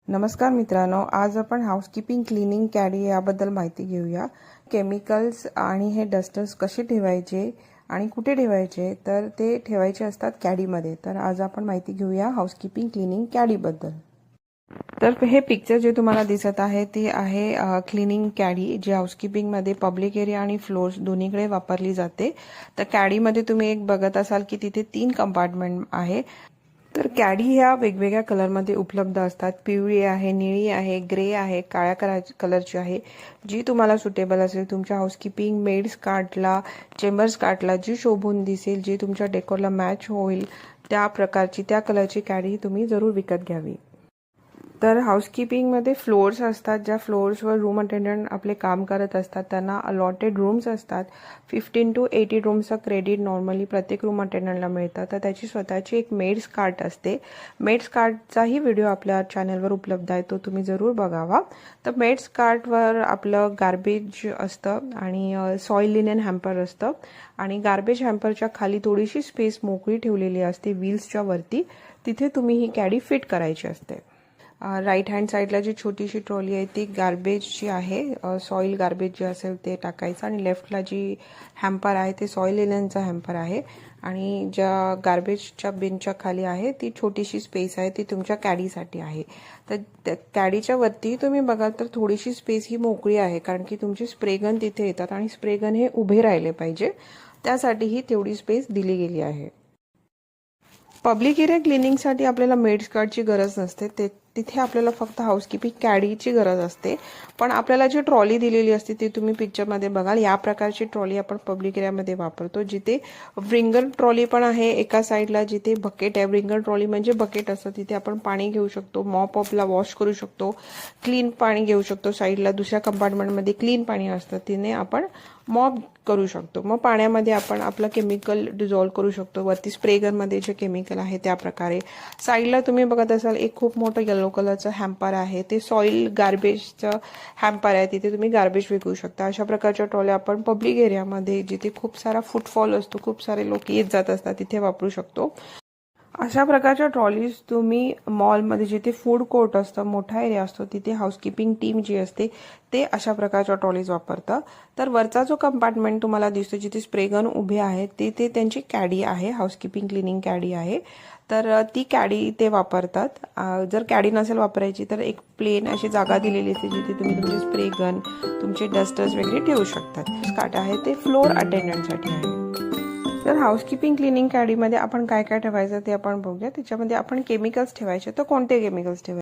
नमस्कार मित्रांनो, आज आपण हाऊसकीपिंग क्लीनिंग कॅडी याबद्दल माहिती घेऊया। केमिकल्स आणि हे डस्टर्स कसे ठेवायचे आणि कुठे ठेवायचे, तर ते ठेवायचे असतात कॅडीमध्ये। तर आज आपण माहिती घेऊया हाऊसकीपिंग क्लीनिंग कॅडीबद्दल। तर हे पिक्चर जे तुम्हाला दिसत आहे ते आहे क्लीनिंग कॅडी, जे हाऊसकीपिंगमध्ये पब्लिक एरिया आणि फ्लोर्स दोन्हीकडे वापरली जाते। तर कॅडीमध्ये तुम्ही एक बघत असाल की तिथे 3 कंपार्टमेंट आहे। तर कॅडी ह्या वेगवेगळ्या कलरमध्ये उपलब्ध असतात। पिवळी आहे, निळी आहे, ग्रे आहे, काळ्या कलरची आहे। जी तुम्हाला सुटेबल असेल, तुमच्या हाऊसकीपिंग मेड्स कार्टला, चेंबर्स कार्टला जी शोभून दिसेल, जी तुमच्या डेकोरला मॅच होईल, त्या प्रकारची त्या कलरची कॅडी तुम्ही जरूर विकत घ्यावी। तर हाऊसकीपिंगमध्ये फ्लोअर्स असतात, ज्या फ्लोअर्सवर रूम अटेंडंट आपले काम करत असतात त्यांना अलॉटेड रूम्स असतात। 15 to 80 रूमचं क्रेडिट नॉर्मली प्रत्येक रूम अटेंडंटला मिळतं। तर त्याची स्वतःची एक मेड्स कार्ट असते। मेड्स कार्टचाही व्हिडिओ आपल्या चॅनलवर उपलब्ध आहे, तो तुम्ही जरूर बघावा। तर मेड्स कार्टवर आपलं गार्बेज असतं आणि सॉइल लिनेन हॅम्पर असतं आणि गार्बेज हॅम्परच्या खाली थोडीशी स्पेस मोकळी ठेवलेली असते व्हील्सच्या वरती, तिथे तुम्ही ही कॅडी फिट करायची असते। राईट हँड साईडला जी छोटीशी ट्रॉली आहे ती गार्बेजची आहे, सॉइल गार्बेज जे असेल ते टाकायचं, आणि लेफ्टला जी हॅम्पर आहे ते सॉइल लिननचा हॅम्पर आहे, आणि ज्या गार्बेजच्या बिनच्या खाली आहे ती छोटीशी स्पेस आहे, ती तुमच्या कॅडीसाठी आहे। तर कॅडीच्या वरती तुम्ही बघाल तर थोडीशी स्पेस ही मोकळी आहे, कारण की तुमचे स्प्रेगन तिथे येतात आणि स्प्रेगन हे उभे राहिले पाहिजे, त्यासाठी ही तेवढी स्पेस दिली गेली आहे। पब्लिक एरिया क्लिनिंगसाठी आपल्याला मेड्स कार्टची गरज नसते, तिथे आपल्याला फक्त हाऊसकीपिंग कॅडीची गरज असते। पण आपल्याला जी ट्रॉली दिलेली असते ती तुम्ही पिक्चरमध्ये बघाल, या प्रकारची ट्रॉली आपण पब्लिक एरियामध्ये वापरतो, जिथे व्रिंगर ट्रॉली पण आहे एका साईडला, जिथे बकेट आहे। व्रिंगर ट्रॉली म्हणजे बकेट असतं, तिथे आपण पाणी घेऊ शकतो, मॉप अपला वॉश करू शकतो, क्लीन पाणी घेऊ शकतो। साईडला दुसऱ्या कंपार्टमेंटमध्ये क्लीन पाणी असतं, तिने आपण मॉप करू शकतो। मग पाण्यामध्ये आपण आपलं केमिकल डिझॉल्व करू शकतो, वरती स्प्रेगनमध्ये जे केमिकल आहे त्या प्रकारे। साईडला तुम्ही बघत असाल एक खूप मोठं येलो कलरचं हॅम्पर आहे, ते सॉइल गार्बेजचं हॅम्पर आहे, तिथे तुम्ही गार्बेज विकू शकता। अशा प्रकारच्या ट्रॉल्या आपण पब्लिक एरियामध्ये, जिथे खूप सारा फुटफॉल असतो, खूप सारे लोक येत जात असतात, तिथे वापरू शकतो। अशा प्रकारच्या ट्रॉलीज तुम्ही मॉलमध्ये, जिथे फूड कोर्ट असतं, मोठा एरिया असतो, तिथे हाऊसकीपिंग टीम जी असते ते अशा प्रकारच्या ट्रॉलीज वापरतं। तर वरचा जो कंपार्टमेंट तुम्हाला दिसतो, जिथे स्प्रेगन उभे आहेत, तिथे त्यांची कॅडी आहे, हाऊसकीपिंग क्लिनिंग कॅडी आहे। तर ती कॅडी ते वापरतात। जर कॅडी नसेल वापरायची तर एक प्लेन अशी जागा दिलेली असते, जिथे तुम्ही तुमचे स्प्रेगन, तुमचे डस्टर्स वगैरे ठेवू शकतात। कार्ट आहे ते फ्लोअर अटेंडंटसाठी आहे। तर हाऊसकीपिंग क्लिनिंग कॅडीमध्ये आपण काय काय ठेवायचं ते आपण बघूया। त्याच्यामध्ये आपण केमिकल्स ठेवायचे, तर कोणते केमिकल्स ठेवायचे?